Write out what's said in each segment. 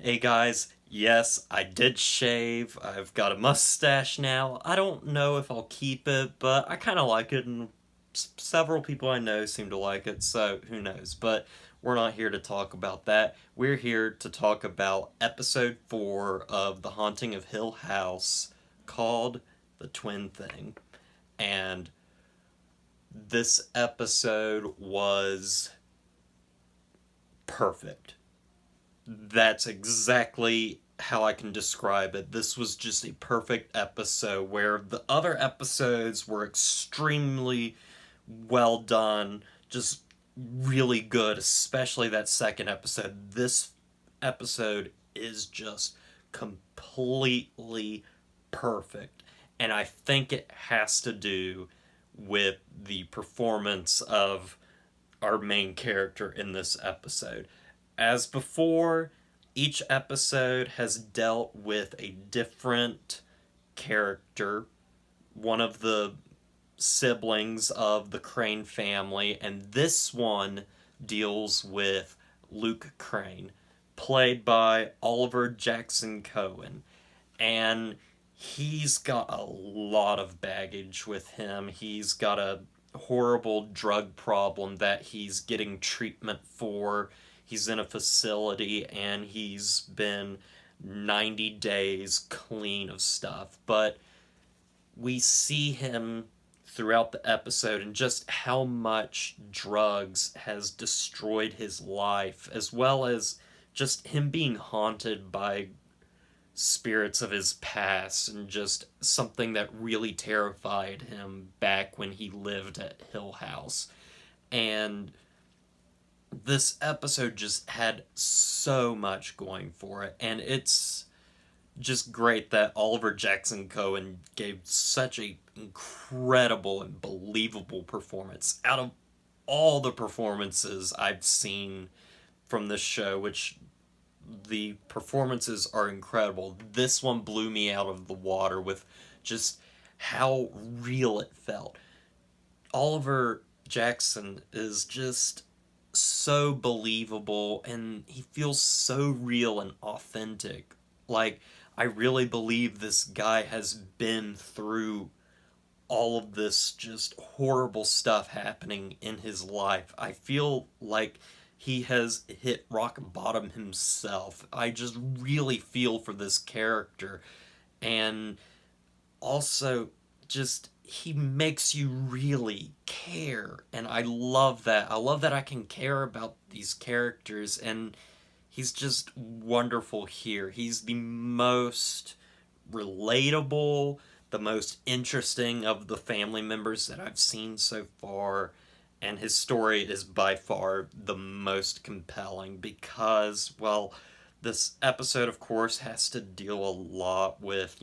Hey guys, yes, I did shave. I've got a mustache now. I don't know if I'll keep it, but I kind of like it, and several people I know seem to like it, so who knows. But we're not here to talk about that. We're here to talk about episode 4 of The Haunting of Hill House called The Twin Thing. And this episode was perfect. That's exactly how I can describe it. This was just a perfect episode where the other episodes were extremely well done, just really good, especially that second episode. This episode is just completely perfect. And I think it has to do with the performance of our main character in this episode. As before, each episode has dealt with a different character, one of the siblings of the Crane family, and this one deals with Luke Crane, played by Oliver Jackson Cohen. And he's got a lot of baggage with him. He's got a horrible drug problem that he's getting treatment for. He's in a facility and he's been 90 days clean of stuff. But we see him throughout the episode and just how much drugs has destroyed his life, as well as just him being haunted by spirits of his past and just something that really terrified him back when he lived at Hill House. And this episode just had so much going for it, and it's just great that Oliver Jackson Cohen gave such a incredible and believable performance out of all the performances I've seen from this show, which the performances are incredible. This one blew me out of the water with just how real it felt. Oliver Jackson is just so believable and he feels so real and authentic. Like, I really believe this guy has been through all of this just horrible stuff happening in his life. I feel like he has hit rock bottom himself. I just really feel for this character. And also, just he makes you really care. And I love that. I love that I can care about these characters. And he's just wonderful here. He's the most relatable, the most interesting of the family members that I've seen so far, and his story is by far the most compelling because, well, this episode, of course, has to deal a lot with,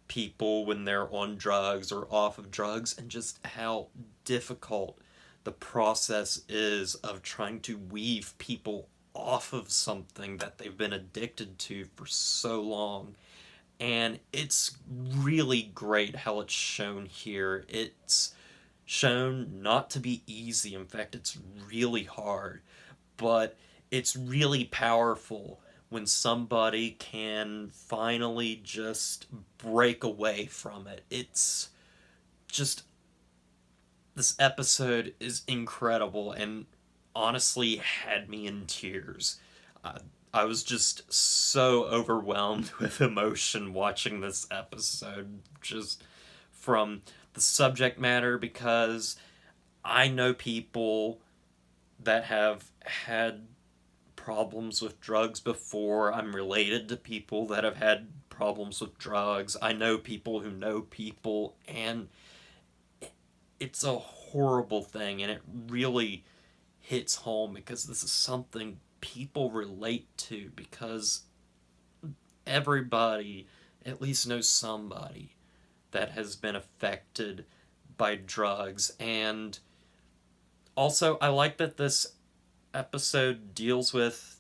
people when they're on drugs or off of drugs, and just how difficult the process is of trying to weave people off of something that they've been addicted to for so long. And it's really great how it's shown here. It's shown not to be easy. In fact, it's really hard. But it's really powerful when somebody can finally just break away from it. It's just, this episode is incredible and honestly had me in tears. Uh, I was just so overwhelmed with emotion watching this episode, just from the subject matter, because I know people that have had problems with drugs before. I'm related to people that have had problems with drugs. I know people who know people, and it's a horrible thing, and it really hits home because this is something people relate to, because everybody at least knows somebody that has been affected by drugs. And also, I like that this episode deals with,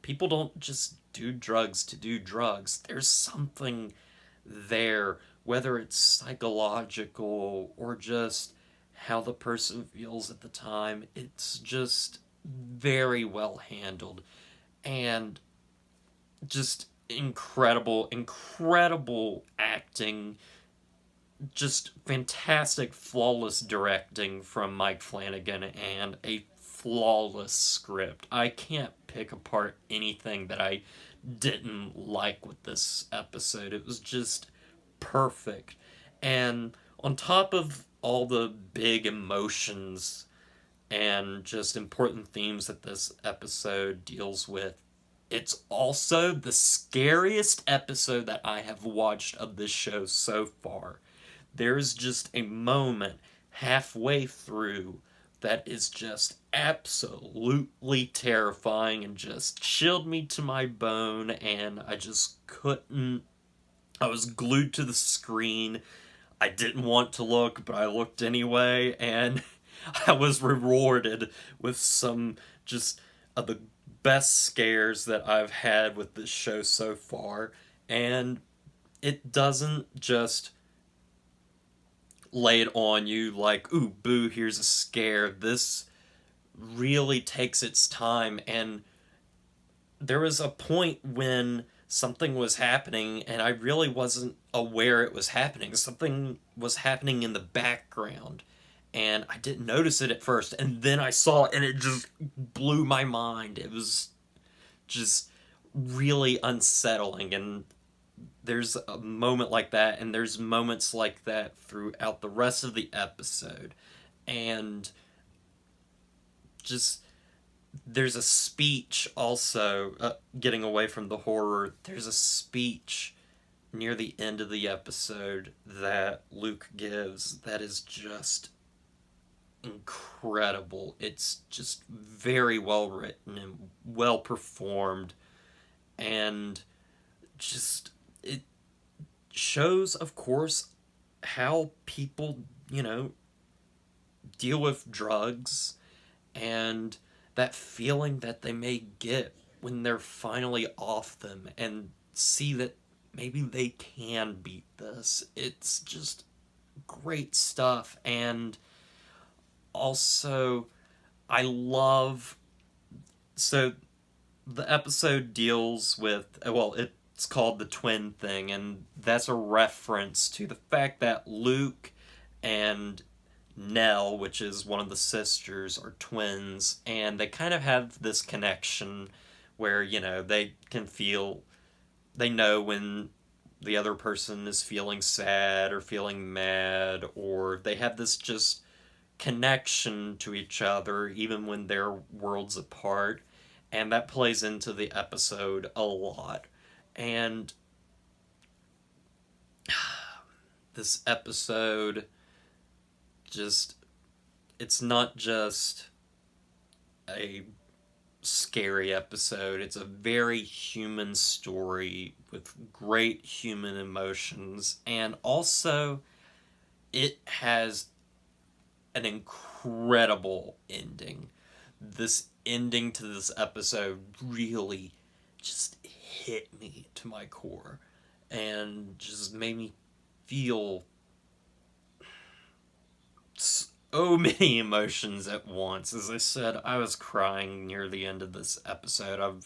people don't just do drugs to do drugs. There's something there, whether it's psychological or just how the person feels at the time. It's just very well handled. And just incredible, incredible acting, just fantastic, flawless directing from Mike Flanagan, and a flawless script. I can't pick apart anything that I didn't like with this episode. It was just perfect. And on top of all the big emotions and just important themes that this episode deals with, it's also the scariest episode that I have watched of this show so far. There's just a moment halfway through that is just absolutely terrifying and just chilled me to my bone, and I just couldn't. I was glued to the screen. I didn't want to look, but I looked anyway, and I was rewarded with some just of the best scares that I've had with this show so far. And it doesn't just lay it on you like, ooh, boo, here's a scare. This really takes its time, and there was a point when something was happening and I really wasn't aware it was happening. Something was happening in the background and I didn't notice it at first, and then I saw it and it just blew my mind. It was just really unsettling, and there's a moment like that, and there's moments like that throughout the rest of the episode. And just there's a speech also, getting away from the horror, there's a speech near the end of the episode that Luke gives that is just incredible. It's just very well written and well performed, and just it shows, of course, how people, deal with drugs and that feeling that they may get when they're finally off them, and see that maybe they can beat this. It's just great stuff. And also, I love. So, the episode deals with. Well, it's called the twin thing, and that's a reference to the fact that Luke and Nell, which is one of the sisters, are twins, and they kind of have this connection where, they can feel, they know when the other person is feeling sad or feeling mad, or they have this just connection to each other even when they're worlds apart. And that plays into the episode a lot. And this episode just, it's not just a scary episode, it's a very human story with great human emotions, and also it has an incredible ending. This ending to this episode really just hit me to my core and just made me feel so many emotions at once. As I said, I was crying near the end of this episode.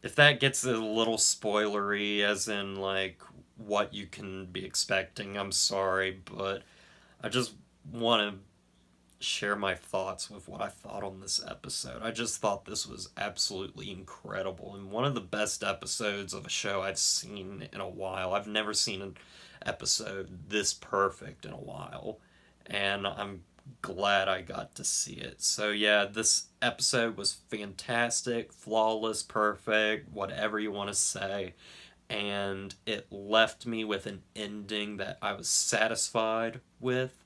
If that gets a little spoilery, as in like what you can be expecting, I'm sorry, but I just want to share my thoughts with what I thought on this episode. I just thought this was absolutely incredible and one of the best episodes of a show I've seen in a while. I've never seen an episode this perfect in a while, and I'm glad I got to see it. So yeah, this episode was fantastic, flawless, perfect, whatever you want to say, and it left me with an ending that I was satisfied with,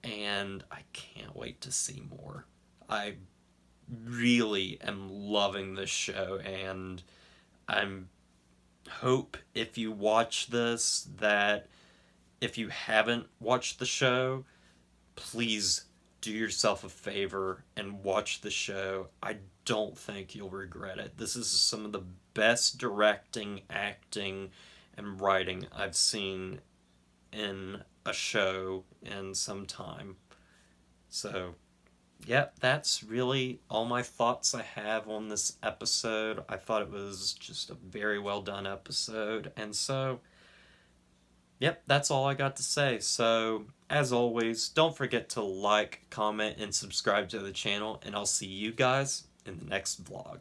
and I can't wait to see more. I really am loving this show, and I'm hope if you watch this that if you haven't watched the show, please do yourself a favor and watch the show. I don't think you'll regret it. This is some of the best directing, acting, and writing I've seen in a show in some time. So, yep, that's really all my thoughts I have on this episode. I thought it was just a very well done episode. And so, yep, that's all I got to say. So, as always, don't forget to like, comment, and subscribe to the channel. And I'll see you guys in the next vlog.